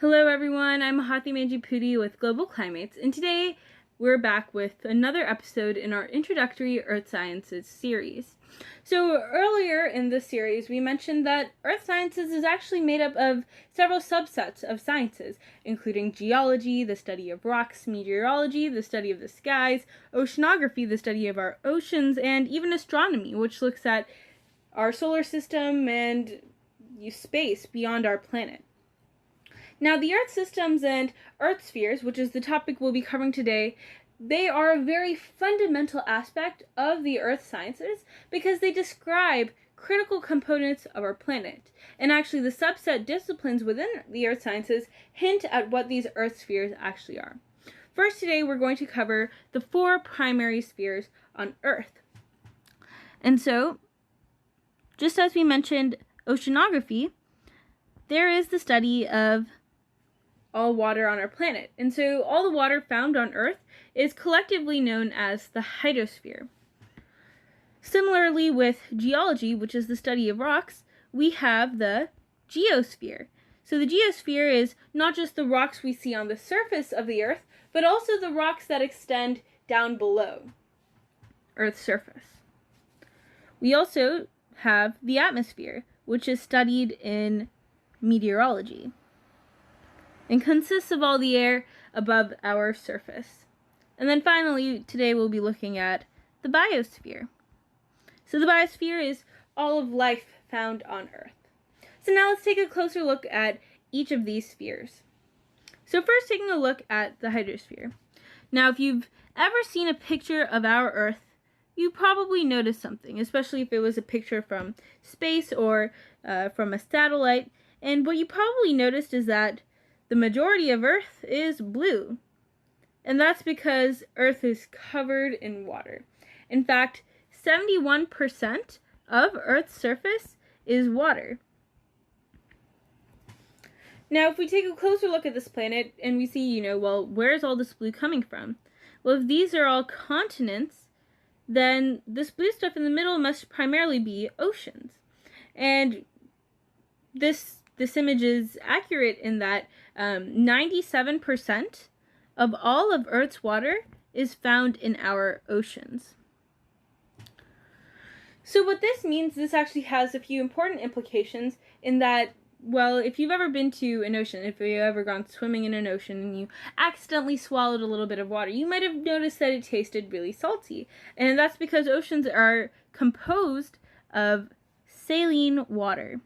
Hello everyone, I'm Mahathi Manjipudi with Global cli-MATES, and today we're back with another episode in our Introductory Earth Sciences series. So earlier in this series we mentioned that Earth Sciences is actually made up of several subsets of sciences, including geology, the study of rocks, meteorology, the study of the skies, oceanography, the study of our oceans, and even astronomy, which looks at our solar system and space beyond our planet. Now, the Earth systems and Earth spheres, which is the topic we'll be covering today, they are a very fundamental aspect of the Earth sciences because they describe critical components of our planet. And actually, the subset disciplines within the Earth sciences hint at what these Earth spheres actually are. First, today we're going to cover the 4 primary spheres on Earth. And so, just as we mentioned oceanography, there is the study of all water on our planet. And so all the water found on Earth is collectively known as the hydrosphere. Similarly with geology, which is the study of rocks, we have the geosphere. So the geosphere is not just the rocks we see on the surface of the Earth, but also the rocks that extend down below Earth's surface. We also have the atmosphere, which is studied in meteorology and consists of all the air above our surface. And then finally, today we'll be looking at the biosphere. So the biosphere is all of life found on Earth. So now let's take a closer look at each of these spheres. So first, taking a look at the hydrosphere. Now, if you've ever seen a picture of our Earth, you probably noticed something, especially if it was a picture from space or from a satellite. And what you probably noticed is that the majority of Earth is blue, and that's because Earth is covered in water. In fact, 71% of Earth's surface is water. Now, if we take a closer look at this planet and we see, well, where's all this blue coming from? Well, if these are all continents, then this blue stuff in the middle must primarily be oceans. And this image is accurate in that 97% of all of Earth's water is found in our oceans. So what this means, this actually has a few important implications in that, well, if you've ever been to an ocean, if you've ever gone swimming in an ocean and you accidentally swallowed a little bit of water, you might have noticed that it tasted really salty. And that's because oceans are composed of saline water,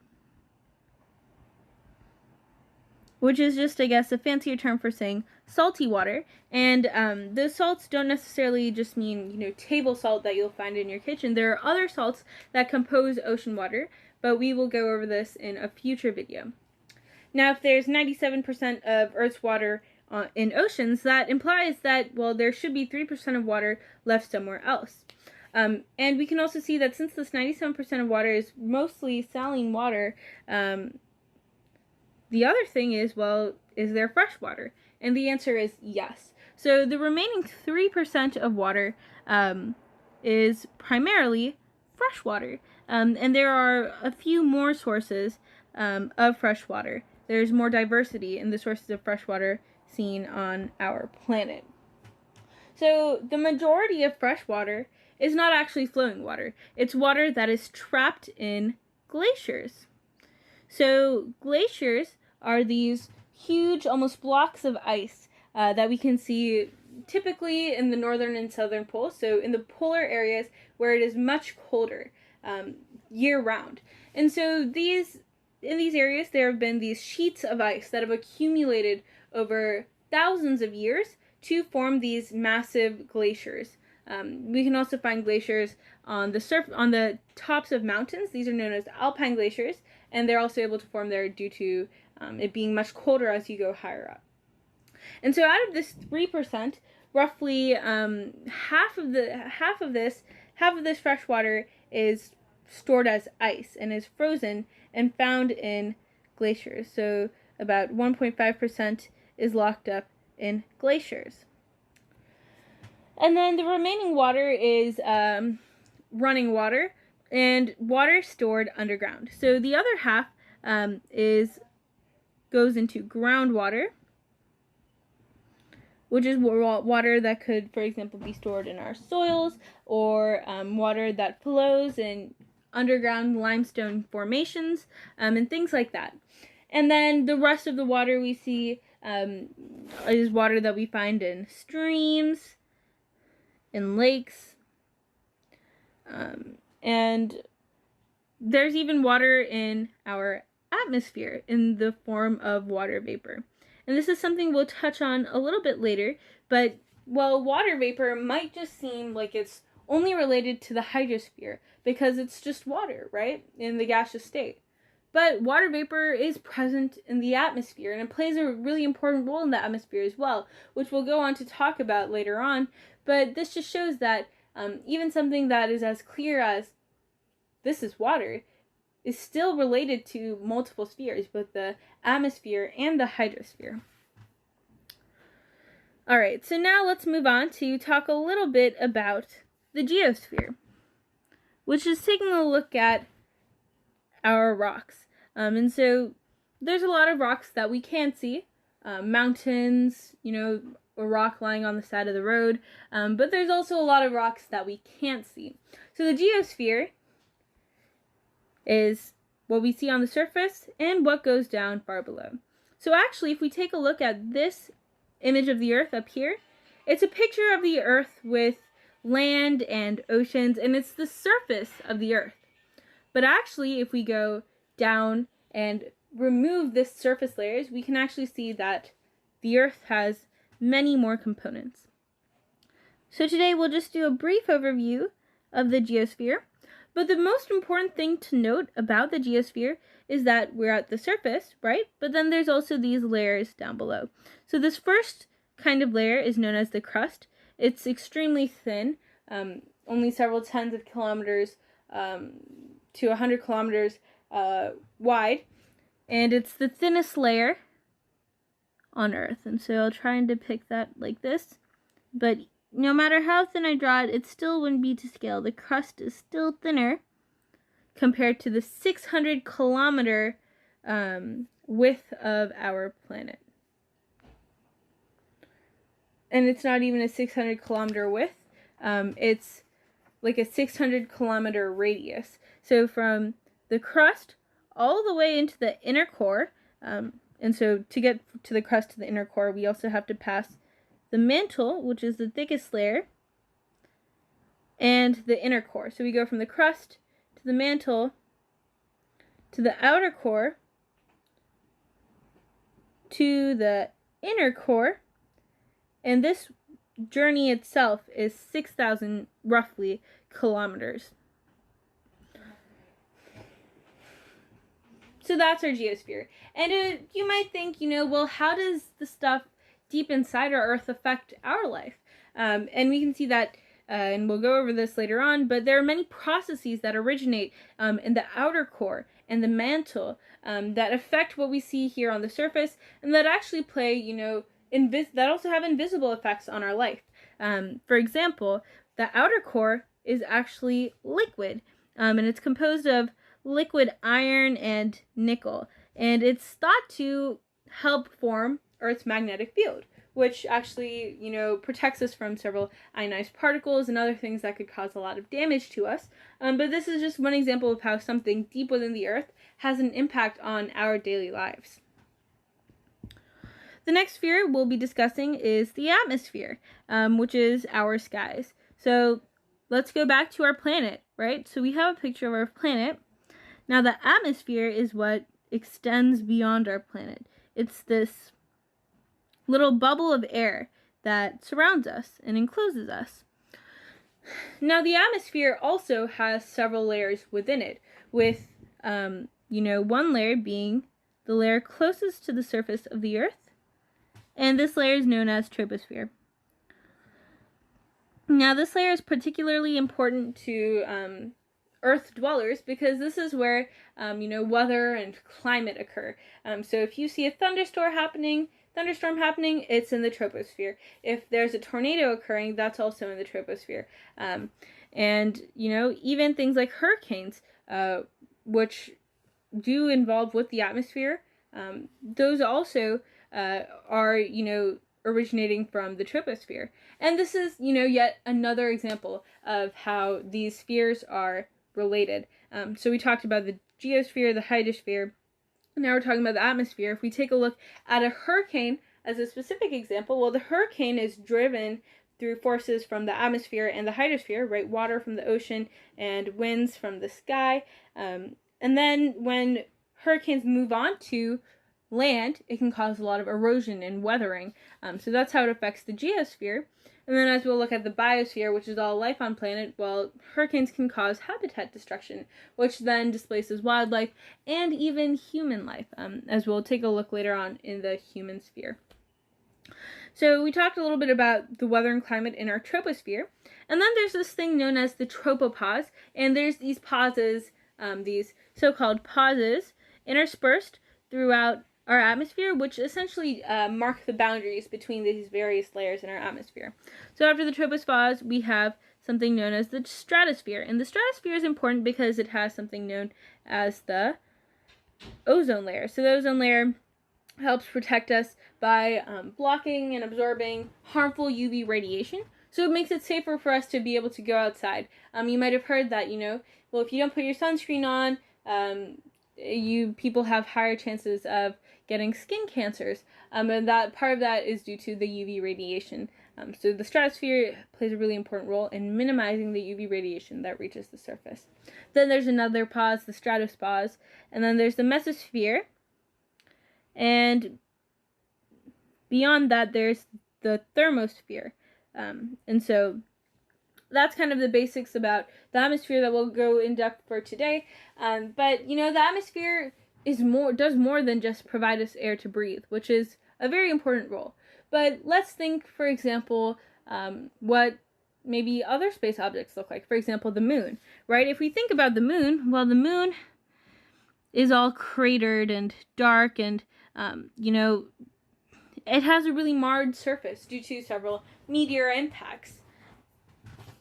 which is just, I guess, a fancier term for saying salty water. And those salts don't necessarily just mean, table salt that you'll find in your kitchen. There are other salts that compose ocean water, but we will go over this in a future video. Now, if there's 97% of Earth's water in oceans, that implies that, well, there should be 3% of water left somewhere else. And we can also see that since this 97% of water is mostly saline water, the other thing is, well, is there fresh water? And the answer is yes. So the remaining 3% of water is primarily fresh water. And there are a few more sources of fresh water. There's more diversity in the sources of fresh water seen on our planet. So the majority of fresh water is not actually flowing water. It's water that is trapped in glaciers. So glaciers are these huge, almost blocks of ice that we can see typically in the northern and southern poles, so in the polar areas where it is much colder year-round. And so in these areas, there have been these sheets of ice that have accumulated over thousands of years to form these massive glaciers. We can also find glaciers on the tops of mountains. These are known as alpine glaciers, and they're also able to form there due to it being much colder as you go higher up. And so out of this 3%, roughly half of this fresh water is stored as ice and is frozen and found in glaciers. So about 1.5% is locked up in glaciers. And then the remaining water is running water and water stored underground. So the other half is goes into groundwater, which is water that could, for example, be stored in our soils, or water that flows in underground limestone formations, and things like that. And then the rest of the water we see is water that we find in streams, in lakes, and there's even water in our atmosphere in the form of water vapor. And this is something we'll touch on a little bit later, but while water vapor might just seem like it's only related to the hydrosphere because it's just water, right, in the gaseous state. But water vapor is present in the atmosphere, and it plays a really important role in the atmosphere as well, which we'll go on to talk about later on. But this just shows that even something that is as clear as this is water is still related to multiple spheres, both the atmosphere and the hydrosphere. All right, so now let's move on to talk a little bit about the geosphere, which is taking a look at our rocks. And so there's a lot of rocks that we can see, mountains, a rock lying on the side of the road, but there's also a lot of rocks that we can't see. So the geosphere is what we see on the surface and what goes down far below. So actually, if we take a look at this image of the Earth up here, it's a picture of the Earth with land and oceans, and it's the surface of the Earth. But actually, if we go down and remove this surface layers, we can actually see that the Earth has many more components. So today we'll just do a brief overview of the geosphere. But the most important thing to note about the geosphere is that we're at the surface, right? But then there's also these layers down below. So this first kind of layer is known as the crust. It's extremely thin, only several tens of kilometers to 100 kilometers wide. And it's the thinnest layer on Earth. And so I'll try and depict that like this. But no matter how thin I draw it, it still wouldn't be to scale. The crust is still thinner compared to the 600 kilometer width of our planet. And it's not even a 600 kilometer width. It's like a 600 kilometer radius. So from the crust all the way into the inner core, and so to get to the crust to the inner core, we also have to pass the mantle, which is the thickest layer, and the inner core. So we go from the crust to the mantle to the outer core to the inner core, and this journey itself is 6,000 roughly kilometers. So that's our geosphere. And you might think, well, how does the stuff deep inside our Earth affect our life? And we can see that, and we'll go over this later on, but there are many processes that originate in the outer core and the mantle that affect what we see here on the surface, and that actually play, that also have invisible effects on our life. For example, the outer core is actually liquid, and it's composed of liquid iron and nickel, and it's thought to help form Earth's magnetic field, which actually, protects us from several ionized particles and other things that could cause a lot of damage to us. But this is just one example of how something deep within the Earth has an impact on our daily lives. The next sphere we'll be discussing is the atmosphere, which is our skies. So let's go back to our planet, right? So we have a picture of our planet. Now the atmosphere is what extends beyond our planet. It's this little bubble of air that surrounds us and encloses us. Now the atmosphere also has several layers within it, with one layer being the layer closest to the surface of the Earth, and this layer is known as troposphere. Now this layer is particularly important to Earth dwellers because this is where weather and climate occur. So if you see a thunderstorm happening, it's in the troposphere. If there's a tornado occurring, that's also in the troposphere. And even things like hurricanes, which do involve with the atmosphere, those also are, originating from the troposphere. And this is, yet another example of how these spheres are related. So we talked about the geosphere, the hydrosphere. Now we're talking about the atmosphere. If we take a look at a hurricane as a specific example, well, the hurricane is driven through forces from the atmosphere and the hydrosphere, right? Water from the ocean and winds from the sky. And then when hurricanes move on to land, it can cause a lot of erosion and weathering. So that's how it affects the geosphere. And then as we'll look at the biosphere, which is all life on planet, well, hurricanes can cause habitat destruction, which then displaces wildlife and even human life, as we'll take a look later on in the human sphere. So we talked a little bit about the weather and climate in our troposphere, and then there's this thing known as the tropopause, and there's these pauses, these so-called pauses interspersed throughout our atmosphere, which essentially mark the boundaries between these various layers in our atmosphere. So after the tropopause, we have something known as the stratosphere, and the stratosphere is important because it has something known as the ozone layer. So the ozone layer helps protect us by blocking and absorbing harmful UV radiation. So it makes it safer for us to be able to go outside. You might have heard that, well, if you don't put your sunscreen on, people have higher chances of getting skin cancers, and that part of that is due to the UV radiation. So the stratosphere plays a really important role in minimizing the UV radiation that reaches the surface. Then there's another pause, the stratopause, and then there's the mesosphere, and beyond that there's the thermosphere. And so that's kind of the basics about the atmosphere that we'll go in depth for today. But the atmosphere does more than just provide us air to breathe, which is a very important role. But let's think, for example, what maybe other space objects look like. For example, the moon, right? If we think about the moon, well, the moon is all cratered and dark, and it has a really marred surface due to several meteor impacts.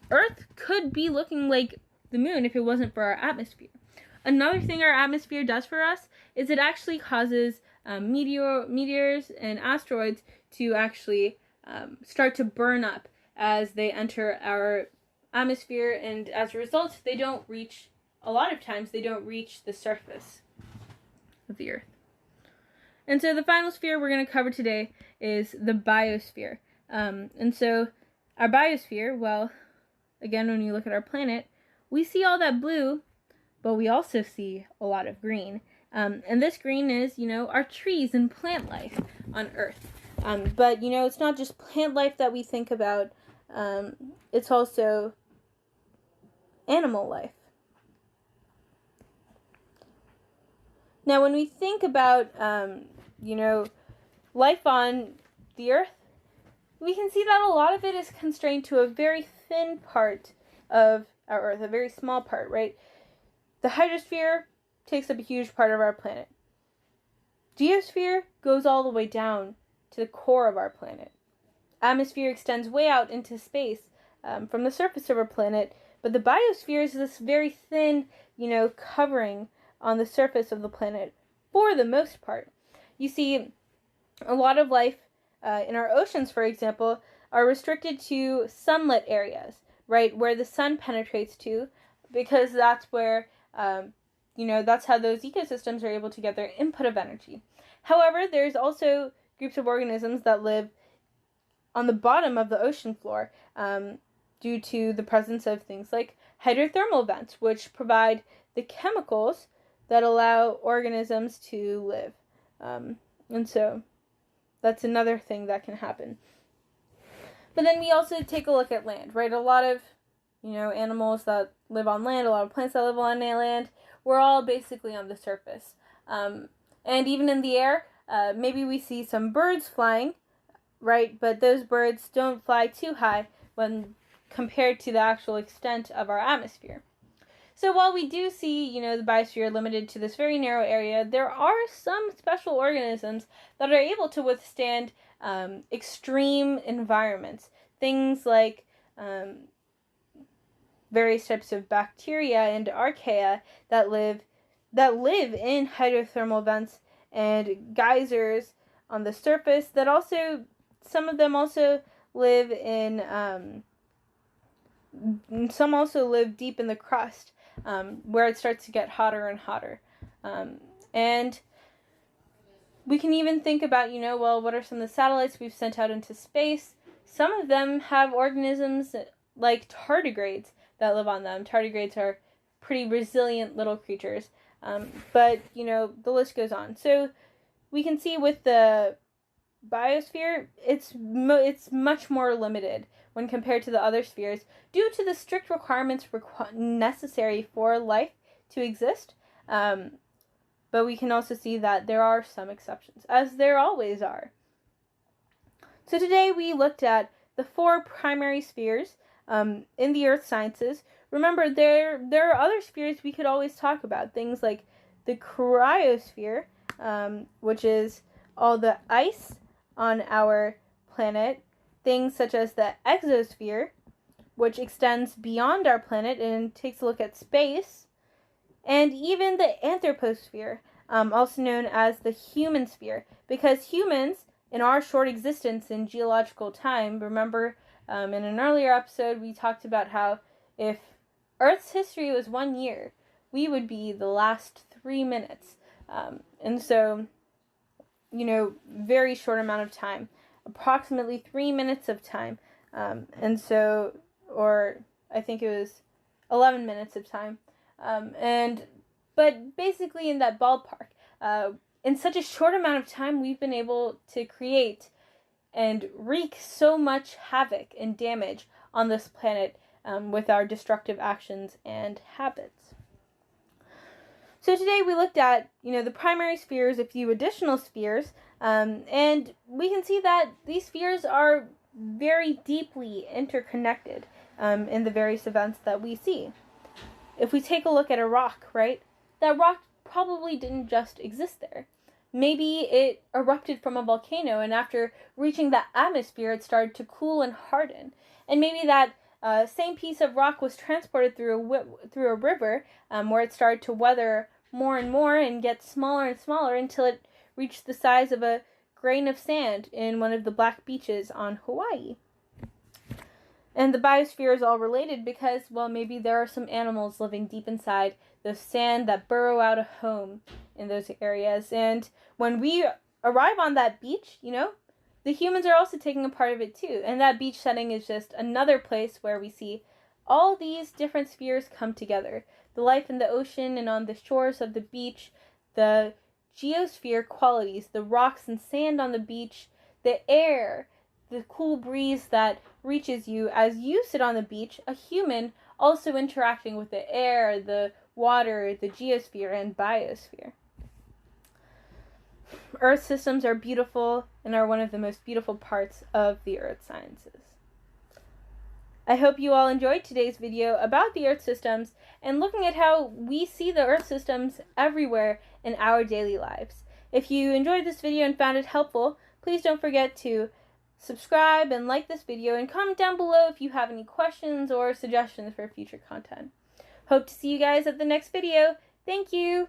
Earth could be looking like the moon if it wasn't for our atmosphere. Another thing our atmosphere does for us is it actually causes meteors and asteroids to actually start to burn up as they enter our atmosphere, and as a result, a lot of times they don't reach the surface of the Earth. And so the final sphere we're going to cover today is the biosphere. And so our biosphere, well, again, when you look at our planet, we see all that blue, but we also see a lot of green. And this green is, our trees and plant life on Earth. But, it's not just plant life that we think about. It's also animal life. Now, when we think about, life on the Earth, we can see that a lot of it is constrained to a very thin part of our Earth, a very small part, right? The hydrosphere takes up a huge part of our planet. Geosphere goes all the way down to the core of our planet. Atmosphere extends way out into space from the surface of our planet, but the biosphere is this very thin, covering on the surface of the planet for the most part. You see, a lot of life in our oceans, for example, are restricted to sunlit areas, right, where the sun penetrates to, because that's where, that's how those ecosystems are able to get their input of energy. However, there's also groups of organisms that live on the bottom of the ocean floor due to the presence of things like hydrothermal vents, which provide the chemicals that allow organisms to live. And so that's another thing that can happen. But then we also take a look at land, right? A lot of, animals that live on land, a lot of plants that live on land, we're all basically on the surface. And even in the air, maybe we see some birds flying, right? But those birds don't fly too high when compared to the actual extent of our atmosphere. So while we do see, the biosphere limited to this very narrow area, there are some special organisms that are able to withstand extreme environments. Things like various types of bacteria and archaea that live in hydrothermal vents and geysers on the surface that also, some of them also live in, some also live deep in the crust, where it starts to get hotter and hotter. And we can even think about, well, what are some of the satellites we've sent out into space? Some of them have organisms like tardigrades that live on them. Tardigrades are pretty resilient little creatures. But, the list goes on. So we can see with the biosphere, it's much more limited when compared to the other spheres due to the strict requirements necessary for life to exist. But we can also see that there are some exceptions, as there always are. So today we looked at the 4 primary spheres in the earth sciences. Remember, there are other spheres we could always talk about, things like the cryosphere, which is all the ice on our planet, things such as the exosphere, which extends beyond our planet and takes a look at space, and even the anthroposphere, also known as the human sphere, because humans, in our short existence in geological time, remember in an earlier episode we talked about how if Earth's history was 1 year, we would be the last 3 minutes. And so, very short amount of time, approximately 3 minutes of time. And so, or I think it was 11 minutes of time. But basically in that ballpark, in such a short amount of time, we've been able to create and wreak so much havoc and damage on this planet with our destructive actions and habits. So today we looked at, the primary spheres, a few additional spheres, and we can see that these spheres are very deeply interconnected in the various events that we see. If we take a look at a rock, right, that rock probably didn't just exist there. Maybe it erupted from a volcano, and after reaching the atmosphere, it started to cool and harden. And maybe that same piece of rock was transported through a river, where it started to weather more and more and get smaller and smaller until it reached the size of a grain of sand in one of the black beaches on Hawaii. And the biosphere is all related because, well, maybe there are some animals living deep inside the sand that burrow out a home in those areas. And when we arrive on that beach, the humans are also taking a part of it too. And that beach setting is just another place where we see all these different spheres come together. The life in the ocean and on the shores of the beach, the geosphere qualities, the rocks and sand on the beach, the air, the cool breeze that reaches you as you sit on the beach, a human also interacting with the air, the water, the geosphere, and biosphere. Earth systems are beautiful and are one of the most beautiful parts of the earth sciences. I hope you all enjoyed today's video about the earth systems and looking at how we see the earth systems everywhere in our daily lives. If you enjoyed this video and found it helpful, please don't forget to subscribe and like this video and comment down below if you have any questions or suggestions for future content. Hope to see you guys at the next video. Thank you!